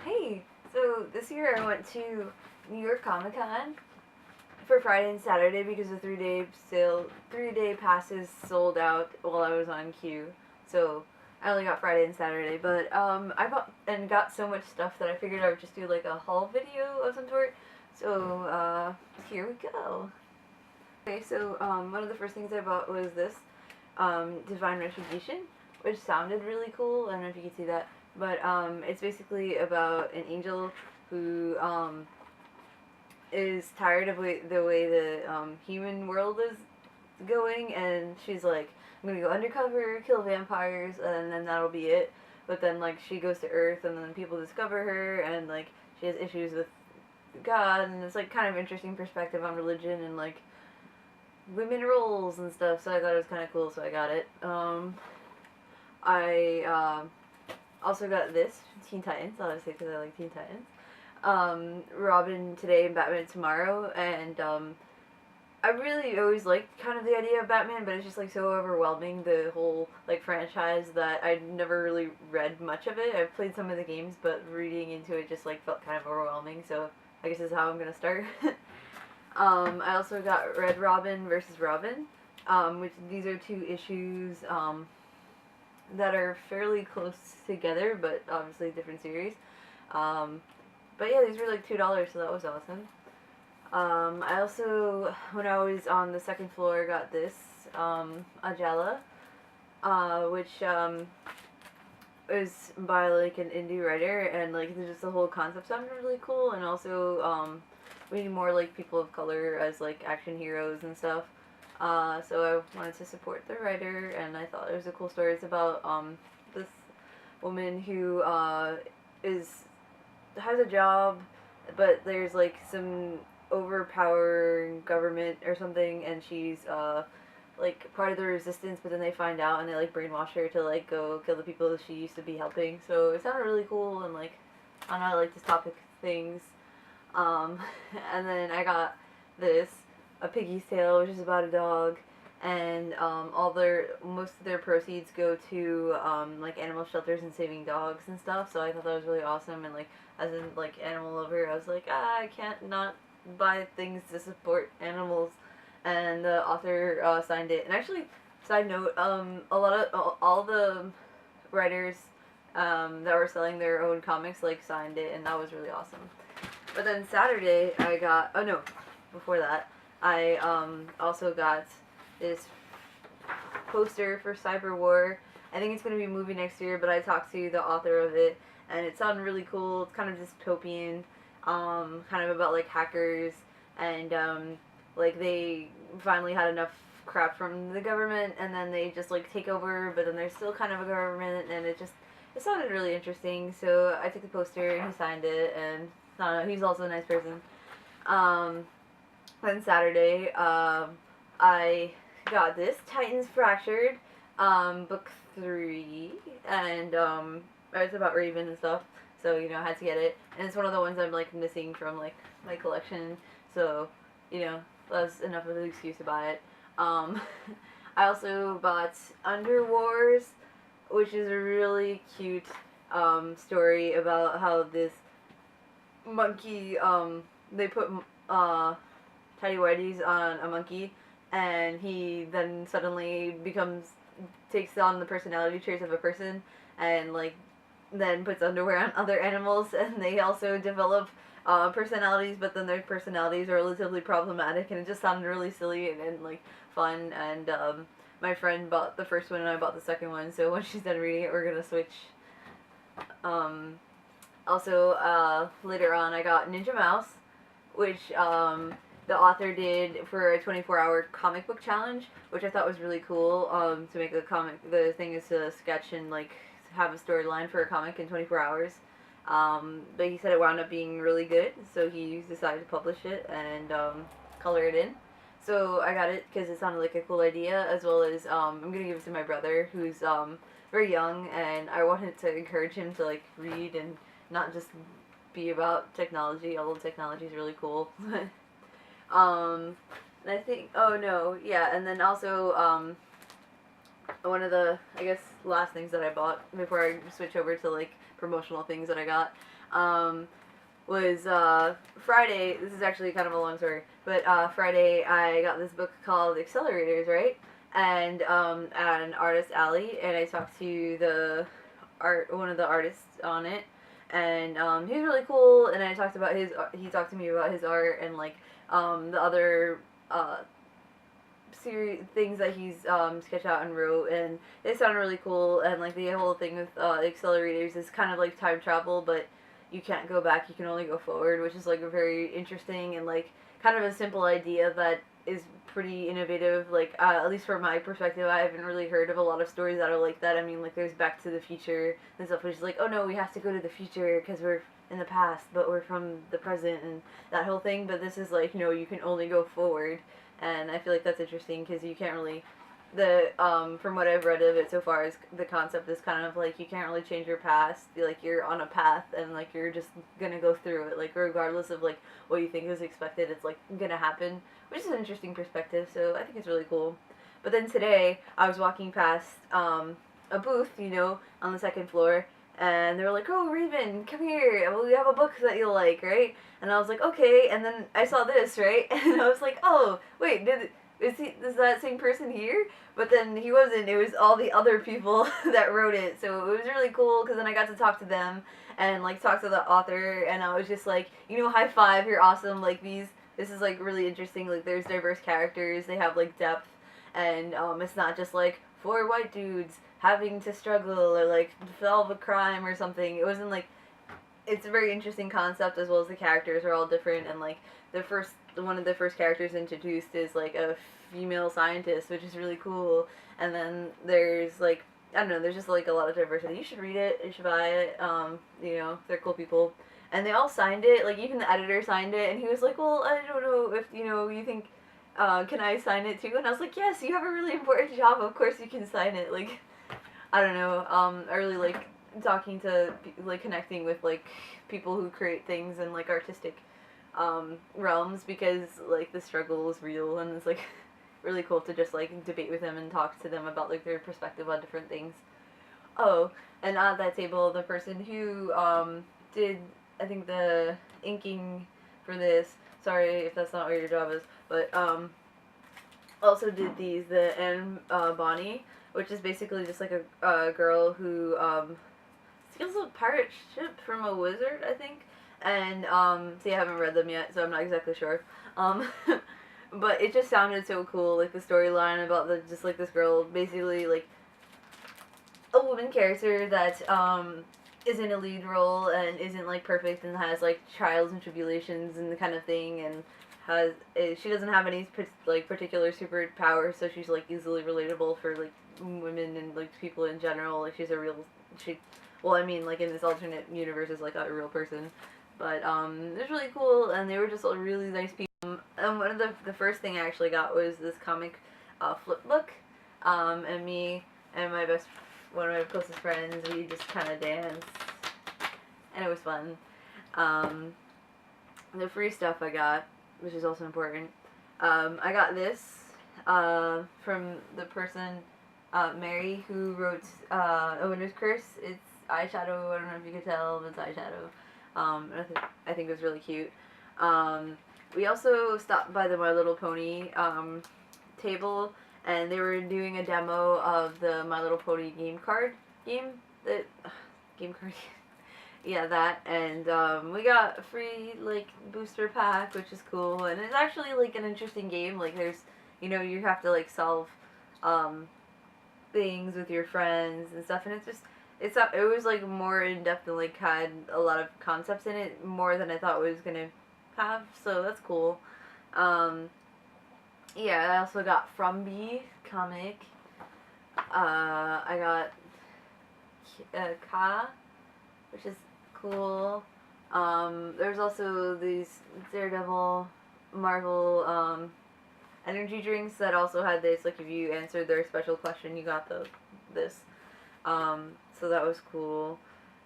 Hey, so this year I went to New York Comiccon for Friday and Saturday because the 3-day passes sold out while I was on queue. So I only got Friday and Saturday, but I bought and got so much stuff that I figured I would just do like a haul video of some sort. So here we go. Okay, so one of the first things I bought was this Divine Retribution, which sounded really cool. I don't know if you can see that, but it's basically about an angel who is tired of the way the human world is going, and she's like, I'm gonna go undercover, kill vampires, and then that'll be it. But then like she goes to Earth, and then people discover her, and like she has issues with God, and it's like kind of interesting perspective on religion and like women roles and stuff. So I thought it was kind of cool, so I got it. I also got this Teen Titans, obviously because I like Teen Titans. Robin today and Batman tomorrow, and I really always liked kind of the idea of Batman, but it's just like so overwhelming, the whole like franchise, that I never really read much of it. I've played some of the games, but reading into it just like felt kind of overwhelming, so I guess this is how I'm gonna start. I also got Red Robin versus Robin, which these are two issues that are fairly close together, but obviously different series. But yeah, these were like $2, so that was awesome. I also, when I was on the second floor, got this Ajala, which is by like an indie writer, and like just the whole concept sounded really cool, and also we need more like people of color as like action heroes and stuff. So I wanted to support the writer, and I thought it was a cool story. It's about this woman who has a job, but there's like some overpowering government or something, and she's like part of the resistance, but then they find out and they like brainwash her to like go kill the people that she used to be helping. So it sounded really cool, and like I don't know, I like this topic things. And then I got this, A Piggy's Tale, which is about a dog, and most of their proceeds go to like animal shelters and saving dogs and stuff. So I thought that was really awesome, and like as in like animal lover, I was like, I can't not buy things to support animals, and the author signed it. And actually, side note, a lot of all the writers that were selling their own comics like signed it, and that was really awesome. But then Saturday I got, oh no, before that I also got this poster for Cyber War. I think it's going to be a movie next year, but I talked to the author of it, and it sounded really cool. It's kind of dystopian, kind of about like hackers, and like they finally had enough crap from the government, and then they just like take over, but then there's still kind of a government, and it sounded really interesting. So I took the poster and he signed it, and I don't know, he's also a nice person. Then Saturday, I got this Titans Fractured, book 3, and it's about Raven and stuff. So you know, I had to get it, and it's one of the ones I'm like missing from like my collection. So you know, that's enough of an excuse to buy it. I also bought Under Wars, which is a really cute story about how this monkey, they put tidy whities on a monkey, and he then suddenly takes on the personality traits of a person, and like then puts underwear on other animals, and they also develop personalities, but then their personalities are relatively problematic, and it just sounded really silly and like fun. And my friend bought the first one and I bought the second one, so when she's done reading it, we're gonna switch. Also, later on, I got Ninja Mouse, which the author did for a 24-hour comic book challenge, which I thought was really cool. To make a comic, the thing is to sketch and like have a storyline for a comic in 24 hours. But he said it wound up being really good, so he decided to publish it and color it in. So I got it because it sounded like a cool idea, as well as I'm gonna give it to my brother, who's very young, and I wanted to encourage him to like read and not just be about technology, although technology is really cool. And I think, oh no, yeah, and then also one of the, I guess, last things that I bought before I switch over to like promotional things that I got. Was Friday. This is actually kind of a long story, but Friday I got this book called Accelerators, right? And at an artist alley, and I talked to one of the artists on it, and he was really cool. And I talked about he talked to me about his art and like the other series things that he's sketched out and wrote, and it sounded really cool. And like the whole thing with accelerators is kind of like time travel, but you can't go back, you can only go forward, which is like a very interesting and like kind of a simple idea that is pretty innovative. Like at least from my perspective, I haven't really heard of a lot of stories that are like that. I mean, like there's Back to the Future and stuff, which is like, oh no, we have to go to the future because we're in the past, but we're from the present and that whole thing. But this is like, you can only go forward, and I feel like that's interesting because you can't really from what I've read of it so far, is the concept is kind of like you can't really change your past. Like you're on a path and like you're just gonna go through it. Like regardless of like what you think is expected, it's like gonna happen, which is an interesting perspective. So I think it's really cool. But then today I was walking past a booth, on the second floor, and they were like, "Oh, Raven, come here. We have a book that you'll like, right?" And I was like, "Okay." And then I saw this, right? And I was like, "Oh, wait, is that same person here?" But then he wasn't. It was all the other people that wrote it. So it was really cool because then I got to talk to them and like talk to the author, and I was just like, high five, you're awesome. Like this is like really interesting. Like there's diverse characters. They have like depth, and it's not just like four white dudes having to struggle or like solve a crime or something. It wasn't like, it's a very interesting concept, as well as the characters are all different. And like one of the first characters introduced is like a female scientist, which is really cool. And then there's like, I don't know, there's just like a lot of diversity. You should read it, you should buy it. They're cool people, and they all signed it. Like even the editor signed it, and he was like, "Well, I don't know if you think can I sign it too?" And I was like, "Yes, you have a really important job, of course you can sign it." Like I don't know, I really like talking to, like, connecting with like people who create things in like artistic realms, because like the struggle is real, and it's like really cool to just like debate with them and talk to them about like their perspective on different things. Oh, and at that table, the person who did, I think, the inking for this, sorry if that's not what your job is, but also did the Anne Bonny, which is basically just like a girl who steals a pirate ship from a wizard, I think. And see, I haven't read them yet, so I'm not exactly sure. But it just sounded so cool, like the storyline about just like this girl, basically like a woman character that is in a lead role and isn't like perfect and has like trials and tribulations and the kind of thing, and she doesn't have any like particular superpowers, so she's like easily relatable for like women and like people in general. Like well, I mean, like in this alternate universe is like a real person. But it was really cool, and they were just really nice people. And one of the first thing I actually got was this comic flip book, and me and one of my closest friends, we just kind of danced, and it was fun. The free stuff I got, which is also important, I got this from the person, Mary, who wrote A Winter's Curse. It's eyeshadow. I don't know if you could tell, but it's eyeshadow. I think it was really cute. We also stopped by the My Little Pony table, and they were doing a demo of the My Little Pony game card. Yeah, that, and we got a free like booster pack, which is cool, and it's actually like an interesting game. Like there's, you have to like solve things with your friends and stuff, and it was like more in depth and like had a lot of concepts in it, more than I thought it was gonna have, so that's cool. Yeah, I also got From B comic. I got Ka, which is cool. There's also these Daredevil Marvel energy drinks that also had this, like if you answered their special question, you got this. So that was cool.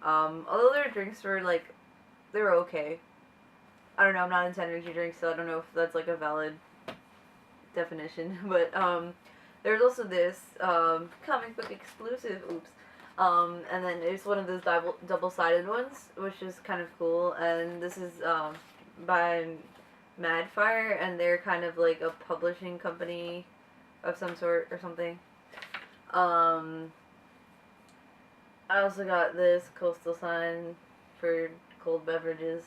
Although their drinks were like, they were okay. I don't know, I'm not into energy drinks, so I don't know if that's like a valid definition. But there's also this comic book exclusive, And then it's one of those double-sided ones, which is kind of cool. And this is by Madfire, and they're kind of like a publishing company of some sort or something. I also got this coastal sign for cold beverages.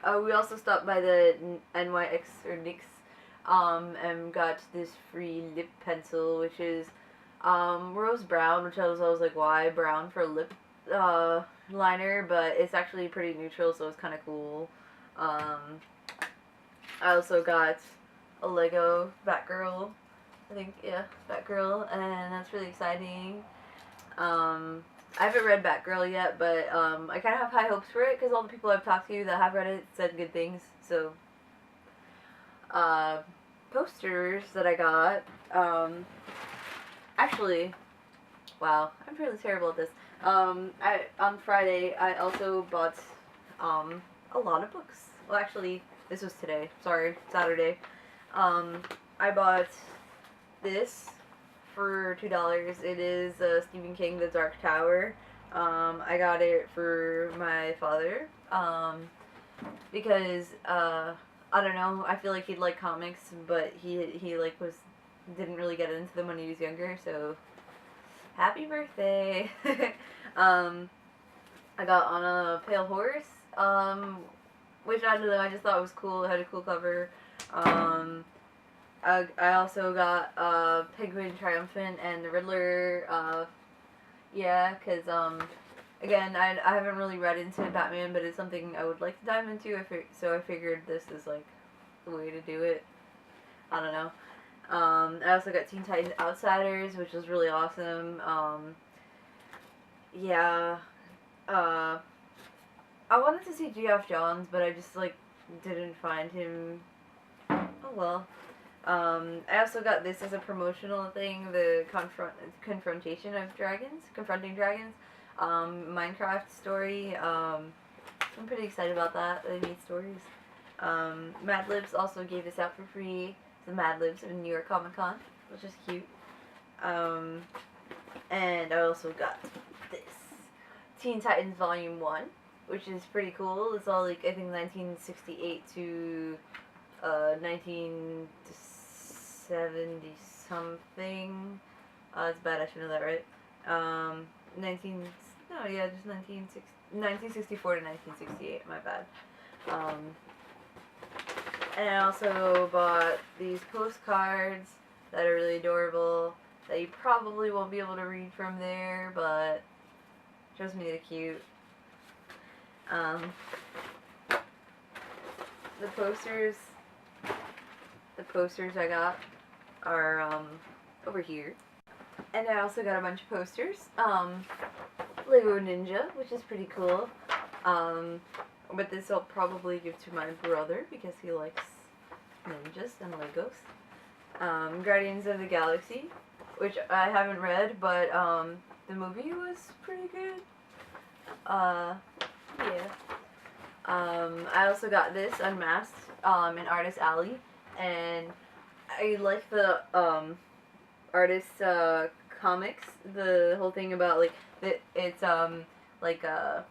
Oh, we also stopped by the NYX or NYX, and got this free lip pencil, which is rose brown, which I was like, why brown for lip liner? But it's actually pretty neutral, so it's kind of cool. I also got a Lego Batgirl. I think, yeah, Batgirl, and that's really exciting. I haven't read Batgirl yet, but I kind of have high hopes for it because all the people I've talked to that have read it said good things. So, posters that I got. Actually, wow, I'm really terrible at this. On Friday, I also bought a lot of books. Well, actually, this was today. Sorry, Saturday. I bought this for $2. It is Stephen King, The Dark Tower. I got it for my father because I don't know. I feel like he'd like comics, but he like didn't really get into them when he was younger. So happy birthday! I got On a Pale Horse, which I don't know. I just thought it was cool. It had a cool cover. I also got Penguin Triumphant and the Riddler. Yeah, because again, I haven't really read into Batman, but it's something I would like to dive into. So I figured this is like the way to do it. I don't know. I also got Teen Titans Outsiders, which was really awesome. Yeah. I wanted to see Geoff Johns, but I just like didn't find him. Oh well. I also got this as a promotional thing, the Confronting Dragons, Minecraft story. I'm pretty excited about that. They made stories. Mad Libs also gave this out for free. The Mad Libs in New York Comiccon, which is cute. And I also got this Teen Titans Volume 1, which is pretty cool. It's all like, I think 1968 to 1970 something. It's bad, I should know that, right? 1964 to 1968, my bad. And I also bought these postcards that are really adorable, that you probably won't be able to read from there, but trust me, they're cute. The posters I got are over here. And I also got a bunch of posters. Lego Ninja, which is pretty cool. But this I'll probably give to my brother because he likes ninjas and Legos. Guardians of the Galaxy, which I haven't read, but the movie was pretty good. Yeah. I also got this Unmasked in Artist Alley, and I like the artist comics. The whole thing about like it's like a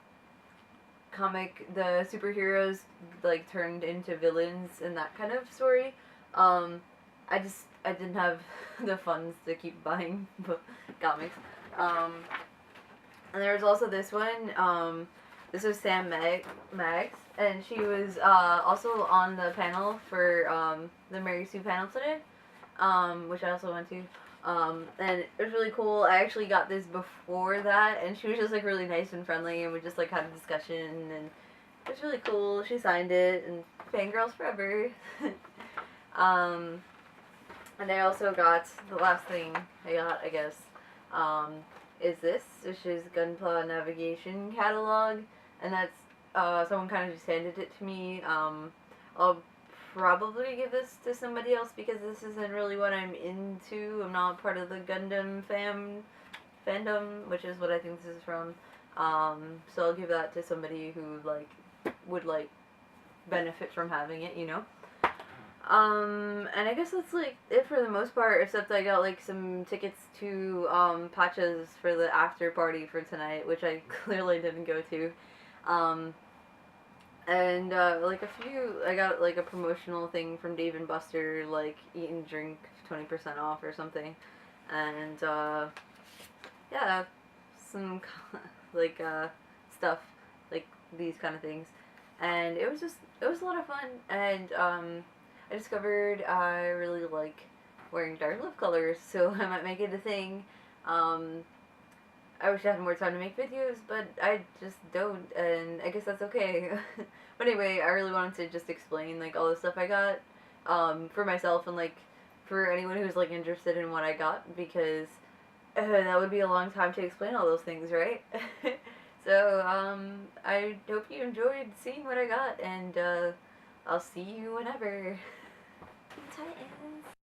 comic, the superheroes like turned into villains and that kind of story. I didn't have the funds to keep buying comics. And there was also this one. This was Sam Maggs, and she was also on the panel for the Mary Sue panel today, which I also went to. And it was really cool. I actually got this before that, and she was just like really nice and friendly, and we just like had a discussion, and it was really cool. She signed it, and fangirls forever. And I also got, the last thing I got, I guess, is this, which is Gunpla Navigation Catalog, and that's, someone kind of just handed it to me. I'll probably give this to somebody else because this isn't really what I'm into. I'm not part of the Gundam fandom, which is what I think this is from. So I'll give that to somebody who, like, would, like, benefit from having it, you know? And I guess that's like it for the most part, except I got like some tickets to Pacha's for the after party for tonight, which I clearly didn't go to. Um, and like a few, I got like a promotional thing from Dave and Buster, like eat and drink 20% off or something. And yeah, some like stuff like these kind of things, and it was a lot of fun. And I discovered I really like wearing dark lip colors, so I might make it a thing. Um, I wish I had more time to make videos, but I just don't, and I guess that's okay. But anyway, I really wanted to just explain like all the stuff I got for myself and like for anyone who's like interested in what I got, because that would be a long time to explain all those things, right? So, I hope you enjoyed seeing what I got, and I'll see you whenever. Titans.